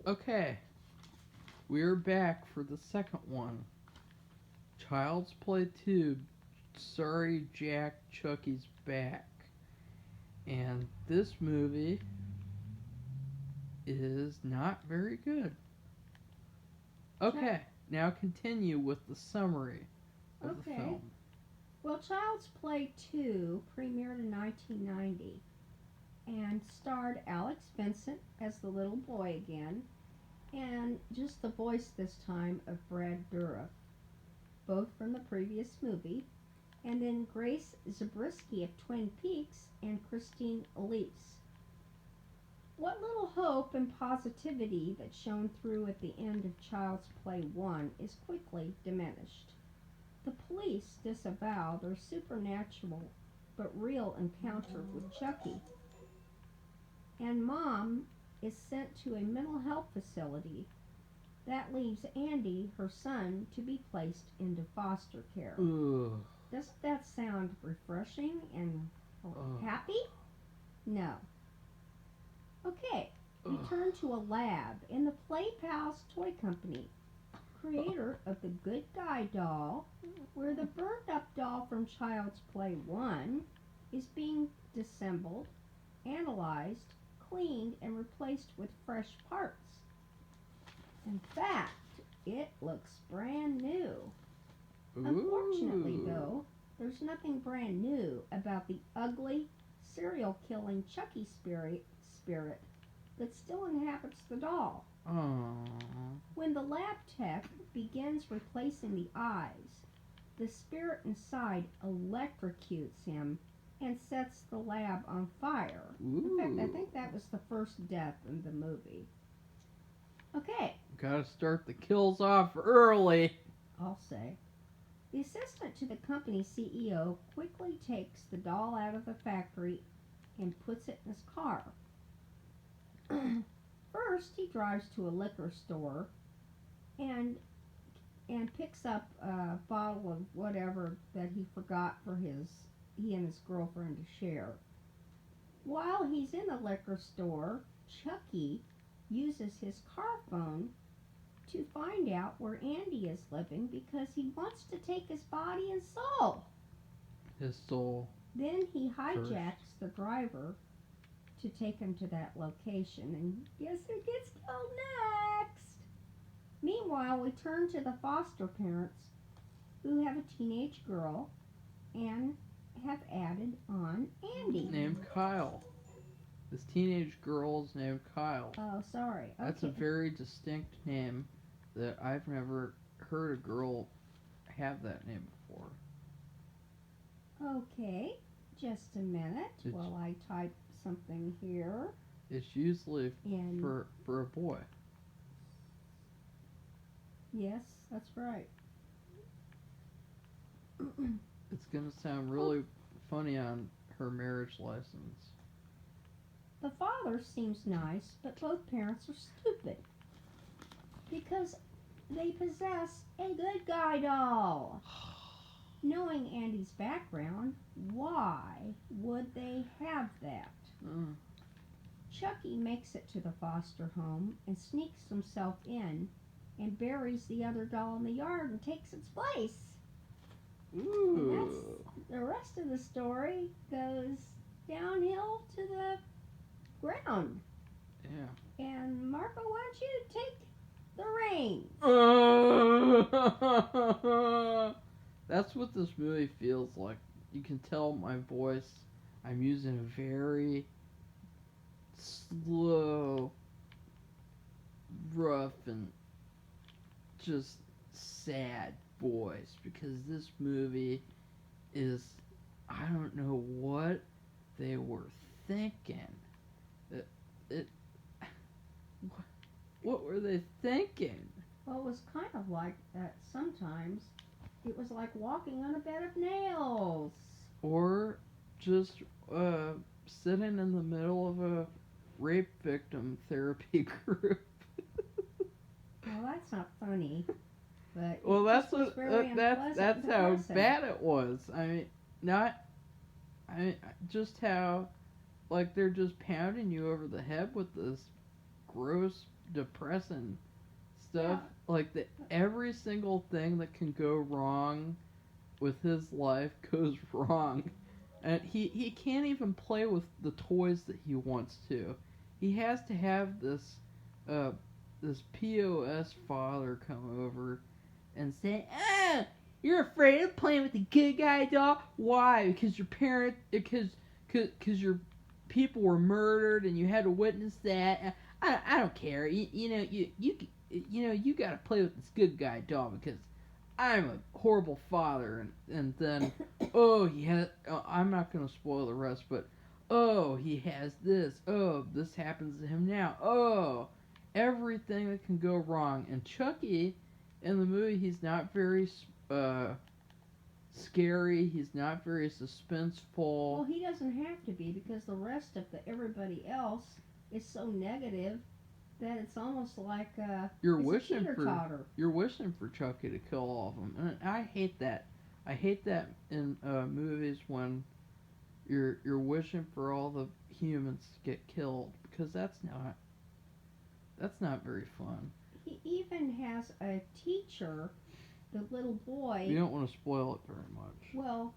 Okay, we're back for the second one. Child's Play 2. Sorry, Jack, Chucky's back. And this movie is not very good. Okay, now continue with the summary of the film. Well, Child's Play 2 premiered in 1990 and starred Alex Vincent as the little boy again, and just the voice this time of Brad Dourif, both from the previous movie, and then Grace Zabriskie of Twin Peaks and Christine Elise. What little hope and positivity that shone through at the end of Child's Play 1 is quickly diminished. The police disavow their supernatural but real encounter with Chucky, and Mom is sent to a mental health facility. That leaves Andy, her son, to be placed into foster care. Ugh. Doesn't that sound refreshing and happy? No. Okay, we turn to a lab in the Play Pals Toy Company, creator of the Good Guy doll, where the burned up doll from Child's Play 1 is being disassembled, analyzed, cleaned, and replaced with fresh parts. In fact, it looks brand new. Unfortunately, though, there's nothing brand new about the ugly, serial-killing Chucky spirit that still inhabits the doll. Aww. When the lab tech begins replacing the eyes, the spirit inside electrocutes him and sets the lab on fire. Ooh. In fact, I think that was the first death in the movie. Okay. Gotta start the kills off early. I'll say. The assistant to the company CEO quickly takes the doll out of the factory and puts it in his car. First, he drives to a liquor store and picks up a bottle of whatever that he forgot for he and his girlfriend to share. While he's in the liquor store, Chucky uses his car phone to find out where Andy is living because he wants to take his body and soul. His soul. Then he hijacks the driver to take him to that location, and guess who gets killed next? Meanwhile, we turn to the foster parents who have a teenage girl and have added on Andy. Named Kyle. This teenage girl is named Kyle. Oh, sorry. Okay. That's a very distinct name that I've never heard a girl have that name before. Okay, just a minute while I type something here. It's usually for a boy. Yes, that's right. It's gonna sound really funny on her marriage license. The father seems nice, but both parents are stupid because they possess a good guy doll. Knowing Andy's background, why would they have that? Chucky makes it to the foster home and sneaks himself in and buries the other doll in the yard and takes its place. Ooh. And that's the rest of the story goes downhill to the ground. Yeah. And Marco, why don't you take the reins? That's what this movie feels like. You can tell my voice. I'm using a very slow, rough, and just sad voice because this movie is, I don't know what they were thinking. What were they thinking? Well, it was kind of like that sometimes. It was like walking on a bed of nails. Or just sitting in the middle of a rape victim therapy group. Well, that's not funny. But well, that's how bad it was. I mean, just how, like, they're just pounding you over the head with this gross depressing stuff. Like every single thing that can go wrong with his life goes wrong, and he can't even play with the toys that he wants to. He has to have uh this POS father come over and say, you're afraid of playing with the good guy doll? Why? Because your parents, because your people were murdered and you had to witness that. I don't care. You got to play with this good guy doll because I'm a horrible father. And then, I'm not going to spoil the rest, but, he has this. Oh, this happens to him now. Oh, everything that can go wrong. And Chucky, in the movie, he's not very scary. He's not very suspenseful. Well, he doesn't have to be because the rest of everybody else is so negative that it's almost like you're it's wishing a teeter-totter. You're wishing for Chucky to kill all of them, and I hate that. I hate that in movies when you're wishing for all the humans to get killed because that's not very fun. He even has a teacher, the little boy. You don't want to spoil it very much. Well,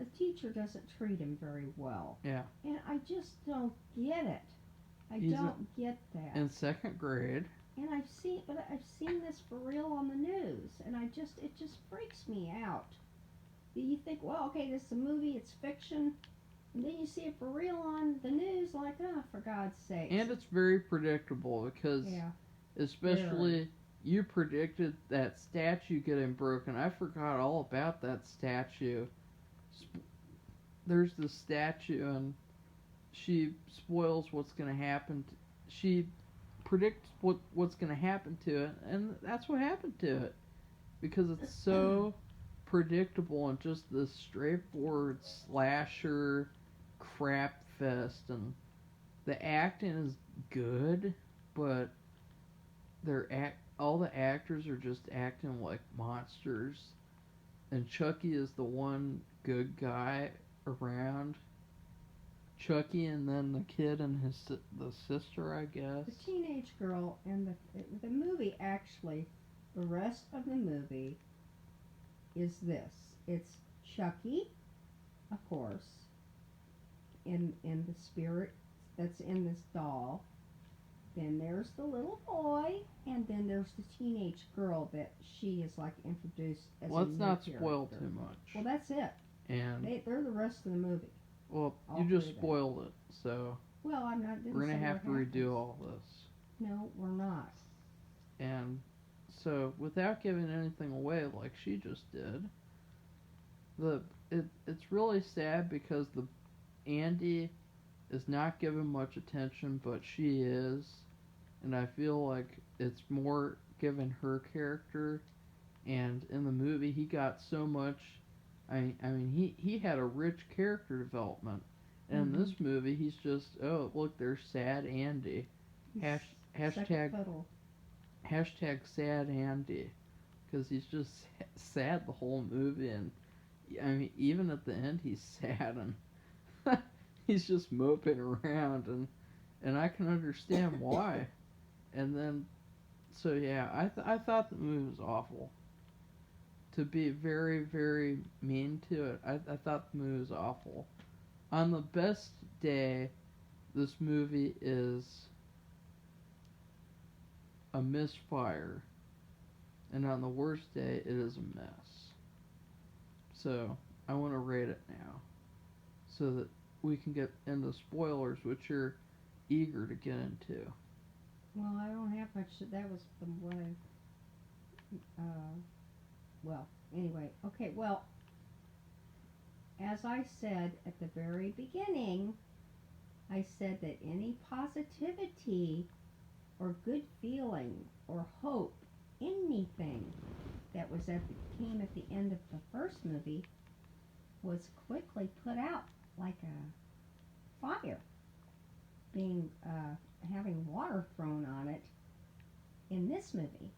a teacher doesn't treat him very well. Yeah. And I just don't get it. I don't get that. In second grade. And I've seen this for real on the news, and it just freaks me out. You think, well, okay, this is a movie, it's fiction, and then you see it for real on the news, like, oh, for God's sake. And it's very predictable because, especially, you predicted that statue getting broken. I forgot all about that statue. There's this statue, and she spoils what's going to happen. She predicts what's going to happen to it, and that's what happened to it. Because it's so predictable and just this straightforward slasher crap fest, and the acting is good, but all the actors are just acting like monsters, and Chucky is the one good guy around. Chucky and then the kid and the sister, I guess. The teenage girl and the movie actually, the rest of the movie is this. It's Chucky, of course, in the spirit that's in this doll. Then there's the little boy, and then there's the teenage girl that she is like introduced as a new Let's not character. spoil too much. Well, that's it. And they're the rest of the movie. Well, All you just three of them. spoiled it, so Well, I'm not. we're gonna have to redo all this. No, we're not. And so, without giving anything away, like she just did, it's really sad because Andy is not given much attention, but she is, and I feel like it's more given her character. And in the movie, he got so much. I mean, he had a rich character development. And in this movie, he's just, oh, look, there's sad Andy. Hashtag sad Andy. Because he's just sad the whole movie. And, I mean, even at the end, he's sad. And he's just moping around. And I can understand why. And then, so yeah, I thought the movie was awful. To be very, very mean to it, I thought the movie was awful. On the best day, this movie is a misfire. And on the worst day, it is a mess. So, I want to rate it now. So that we can get into spoilers, which you're eager to get into. Well, I don't have much. That was the one. Well, anyway, okay, well, as I said at the very beginning, I said that any positivity or good feeling or hope, anything that came at the end of the first movie was quickly put out like a fire, having water thrown on it in this movie.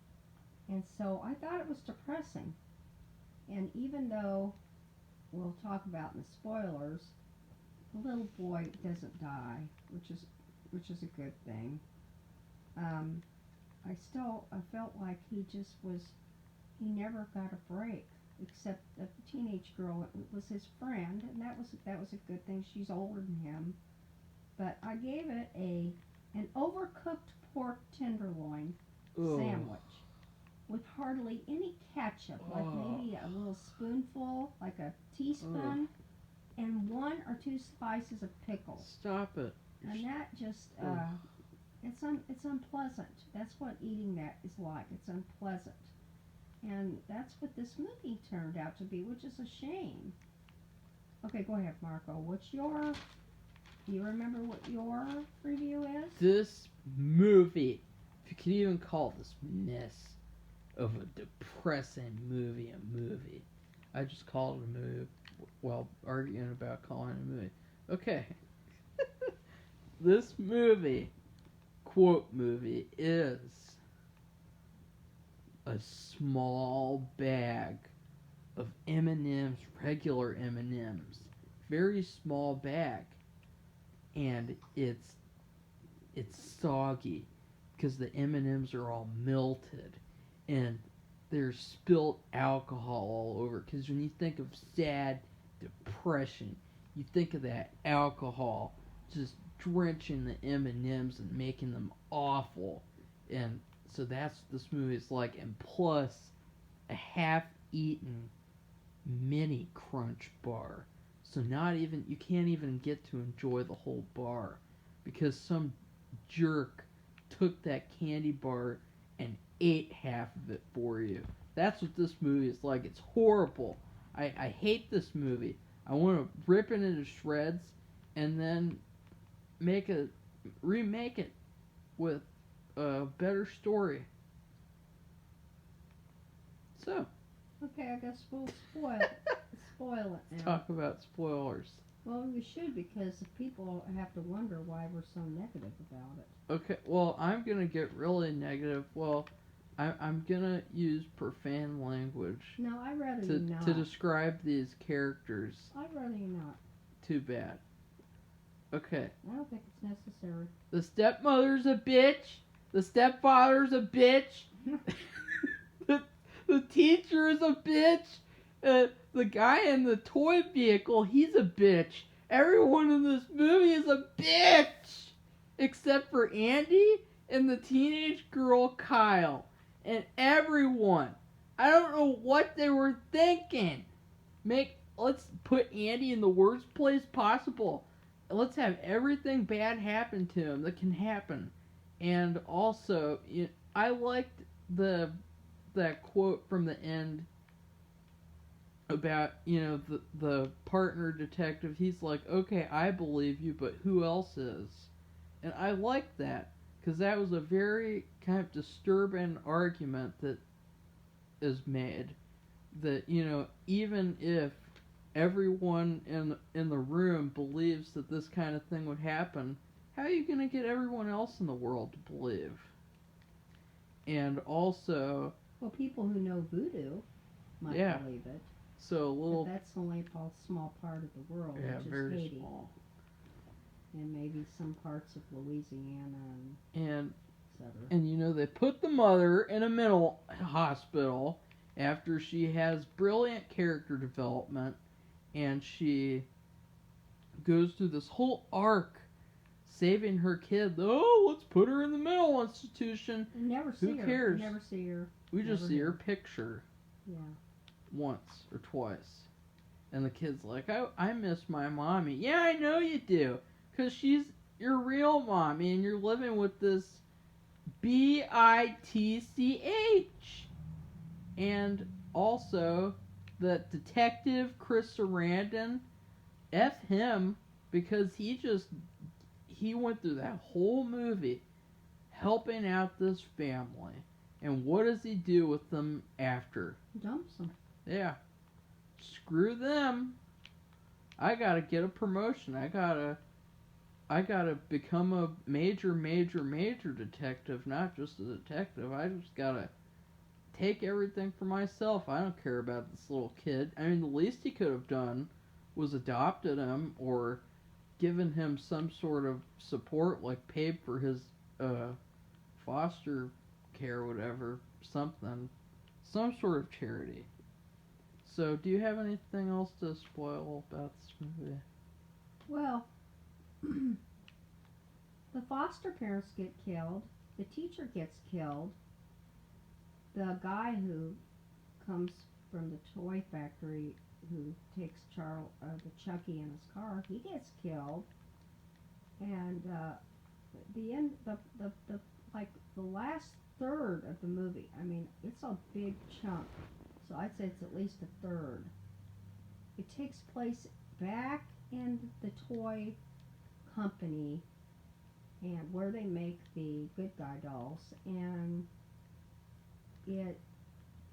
And so I thought it was depressing. And even though we'll talk about in the spoilers, the little boy doesn't die, which is a good thing. I felt like he never got a break. Except the teenage girl was his friend, and that was a good thing. She's older than him, but I gave it an overcooked pork tenderloin Ugh. sandwich with hardly any ketchup, like maybe a little spoonful, like a teaspoon, and one or two slices of pickles. Stop it. And that just it's unpleasant. That's what eating that is like. It's unpleasant. And that's what this movie turned out to be, which is a shame. Okay, go ahead, Marco. Do you remember what your review is? This movie, if you could even call this mess of a depressing movie a movie. I just called it a movie while arguing about calling it a movie. Okay. This movie, quote movie, is a small bag of M&M's, regular M&M's. Very small bag. And it's soggy because the M&Ms are all melted and there's spilt alcohol all over. Because when you think of sad depression, you think of that alcohol just drenching the M&Ms and making them awful. And so that's what this movie is like. And plus a half-eaten mini Crunch bar. So you can't even get to enjoy the whole bar because some jerk took that candy bar and ate half of it for you. That's what this movie is like. It's horrible. I hate this movie. I want to rip it into shreds and then remake it with a better story. So. Okay, I guess we'll spoil it now. Talk about spoilers. Well, we should because people have to wonder why we're so negative about it. Okay, well, I'm going to get really negative. Well, I'm going to use profane language. No, I'd rather you not. To describe these characters. I'd rather you not. Too bad. Okay. I don't think it's necessary. The stepmother's a bitch. The stepfather's a bitch. The teacher is a bitch. The guy in the toy vehicle, he's a bitch. Everyone in this movie is a bitch. Except for Andy and the teenage girl Kyle. And everyone. I don't know what they were thinking. Let's put Andy in the worst place possible. Let's have everything bad happen to him that can happen. And also, I liked that quote from the end about, the partner detective. He's like, okay, I believe you, but who else is? And I liked that, because that was a very kind of disturbing argument that is made. That, even if everyone in the room believes that this kind of thing would happen, how are you going to get everyone else in the world to believe? And also... Well, people who know voodoo might believe it. So but that's only a small part of the world, which is Haiti. Small. And maybe some parts of Louisiana and etc. And they put the mother in a mental hospital after she has brilliant character development, and she goes through this whole arc saving her kid. Oh, let's put her in the mental institution. Never see Who her. cares? Never see her. We just see her picture. Yeah. Once or twice. And the kid's like, I miss my mommy. Yeah, I know you do. Because she's your real mommy and you're living with this bitch. And also, the detective, Chris Sarandon, F him, because he went through that whole movie helping out this family. And what does he do with them after? Dumps them. Yeah. Screw them. I gotta get a promotion. I gotta become a major detective, not just a detective. I just gotta take everything for myself. I don't care about this little kid. I mean, the least he could have done was adopted him or given him some sort of support, like paid for his foster care, whatever, something, some sort of charity. So, do you have anything else to spoil about this movie? Well, the foster parents get killed. The teacher gets killed. The guy who comes from the toy factory, who takes the Chucky in his car, he gets killed. And the end, the like the last third of the movie. I mean, it's a big chunk. So I'd say it's at least a third. It takes place back in the toy company and where they make the good guy dolls, and it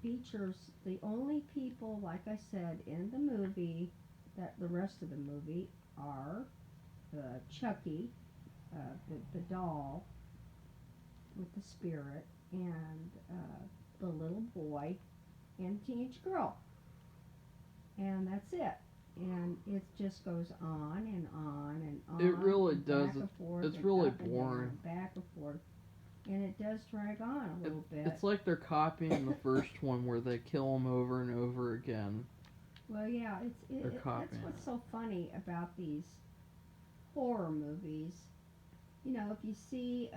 features the only people, like I said, in the movie, that the rest of the movie are Chucky, the doll with the spirit, and the little boy and teenage girl, and that's it. And it just goes on and on and on. It really and does. Back and forth It's and really up and down boring. and back and forth, and it does drag on a little bit. It's like they're copying the first one where they kill him over and over again. Well, yeah, that's copying what's so funny about these horror movies. You know, if you see,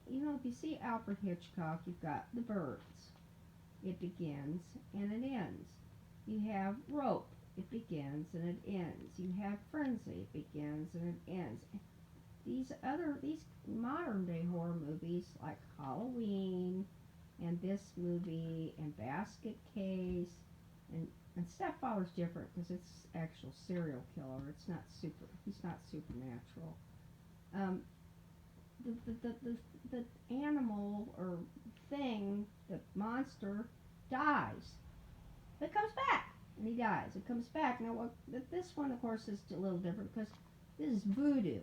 if you see Alfred Hitchcock, you've got The Birds. It begins and it ends. You have Rope. It begins and it ends. You have Frenzy. It begins and it ends. These modern day horror movies like Halloween and this movie and Basket Case and Stepfather's different because it's actual serial killer. It's not he's not supernatural. Um, the animal or thing, the monster, dies. It comes back, and he dies. It comes back. Now, this one, of course, is a little different because this is voodoo,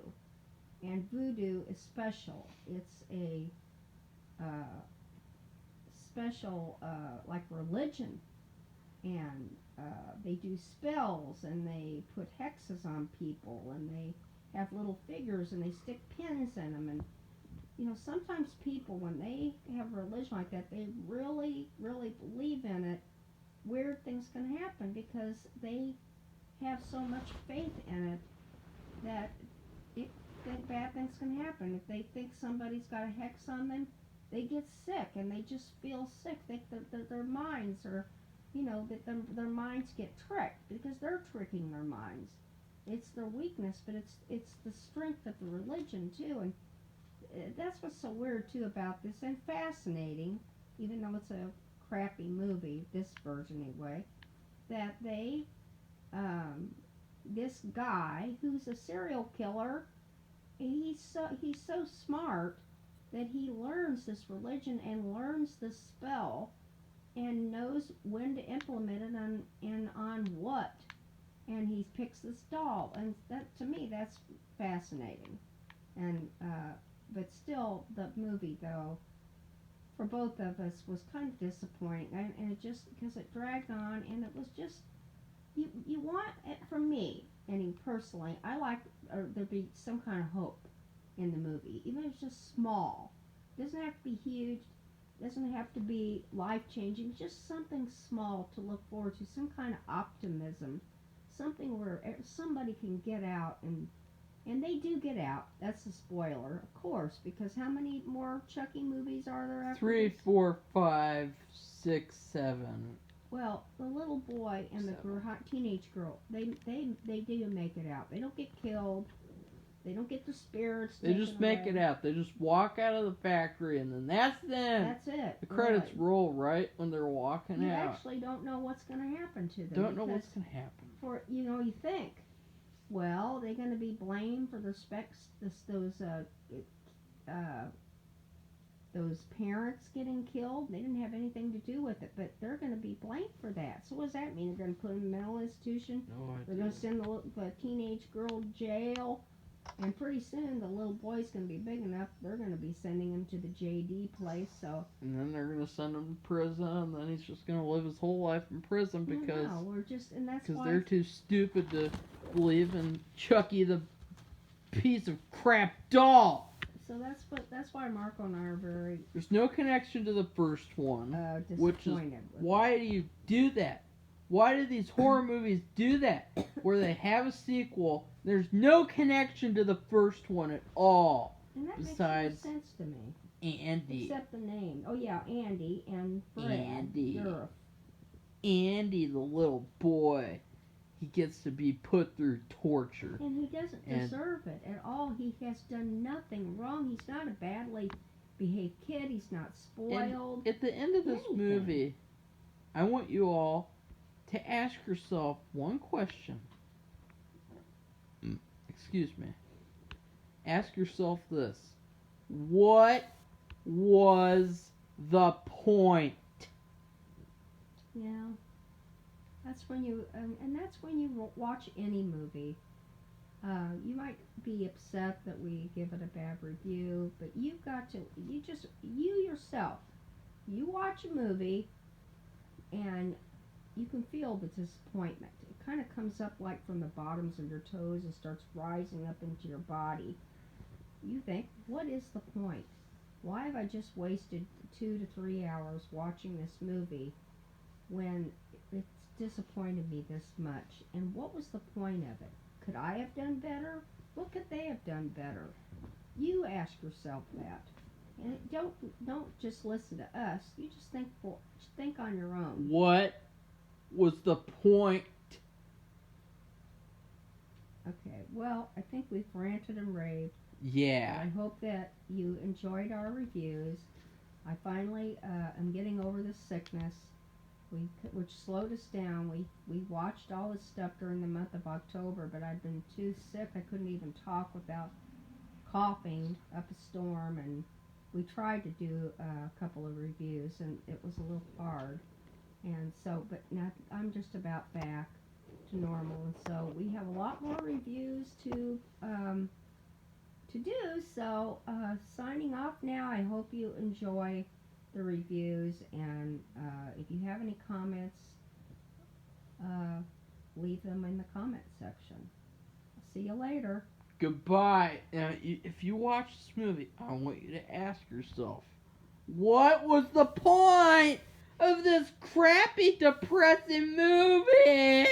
and voodoo is special. It's a special, like religion, and they do spells, and they put hexes on people, and they have little figures, and they stick pins in them, and sometimes people, when they have a religion like that, they really, really believe in it. Weird things can happen because they have so much faith in it that bad things can happen. If they think somebody's got a hex on them, they get sick and they just feel sick. Their minds are, that their minds get tricked because they're tricking their minds. It's their weakness, but it's the strength of the religion too, and that's what's so weird too about this, and fascinating, even though it's a crappy movie, this version anyway, that they, this guy who's a serial killer, he's so smart that he learns this religion and learns this spell and knows when to implement it on what, and he picks this doll, and that, to me, that's fascinating. And but still, the movie, though, for both of us, was kind of disappointing, and it just, because it dragged on, and it was just, you want it, from me, and personally, I like there be some kind of hope in the movie, even if it's just small. It doesn't have to be huge, doesn't have to be life-changing, just something small to look forward to, some kind of optimism, something where somebody can get out, and they do get out. That's a spoiler, of course, because how many more Chucky movies are there after 3, this? 4, 5, 6, 7. Well, the little boy and the teenage girl, they do make it out. They don't get killed. They don't get the spirits They just make it out. They just walk out of the factory, and then that's them. That's it. The credits really. Roll right when they're walking You out. actually don't know what's going to happen to them. Don't know what's going to happen. You think, well, they're going to be blamed for those parents getting killed. They didn't have anything to do with it, but they're going to be blamed for that. So what does that mean? They're going to put them in a mental institution? No idea. They're going to send the teenage girl to jail? And pretty soon the little boy's going to be big enough, they're going to be sending him to the JD place. So. And then they're going to send him to prison, and then he's just going to live his whole life in prison because They're too stupid to believe in Chucky the piece of crap doll. so that's why Marco and I are very There's no connection to the first one. Which is disappointed. with why do you do that? Why do these horror movies do that? Where they have a sequel, there's no connection to the first one at all. And that Besides makes no sense to me. Andy. Except the name. Oh yeah, Andy and Fred. Andy. Ugh. Andy, the little boy, he gets to be put through torture. And he doesn't deserve it at all. He has done nothing wrong. He's not a badly behaved kid. He's not spoiled. And at the end of this movie, I want you all to ask yourself one question. Excuse me. Ask yourself this. What was the point? Yeah. That's when you, and that's when you watch any movie. You might be upset that we give it a bad review, but you've got to, you yourself, you watch a movie and you can feel the disappointment. It kind of comes up like from the bottoms of your toes and starts rising up into your body. You think, what is the point? Why have I just wasted 2 to 3 hours watching this movie when it's disappointed me this much? And what was the point of it? Could I have done better? What could they have done better? You ask yourself that. And don't just listen to us. You just think on your own. What was the point? Okay, well, I think we've ranted and raved. Yeah. I hope that you enjoyed our reviews. I finally am getting over this sickness, which slowed us down. We watched all this stuff during the month of October, but I'd been too sick. I couldn't even talk without coughing up a storm, and we tried to do a couple of reviews, and it was a little hard. And so, but now I'm just about back to normal, and so we have a lot more reviews to do. So signing off now. I hope you enjoy the reviews, and if you have any comments, leave them in the comment section. I'll see you later. Goodbye. Now, if you watch this movie, I want you to ask yourself, what was the point of this crappy, depressing movie?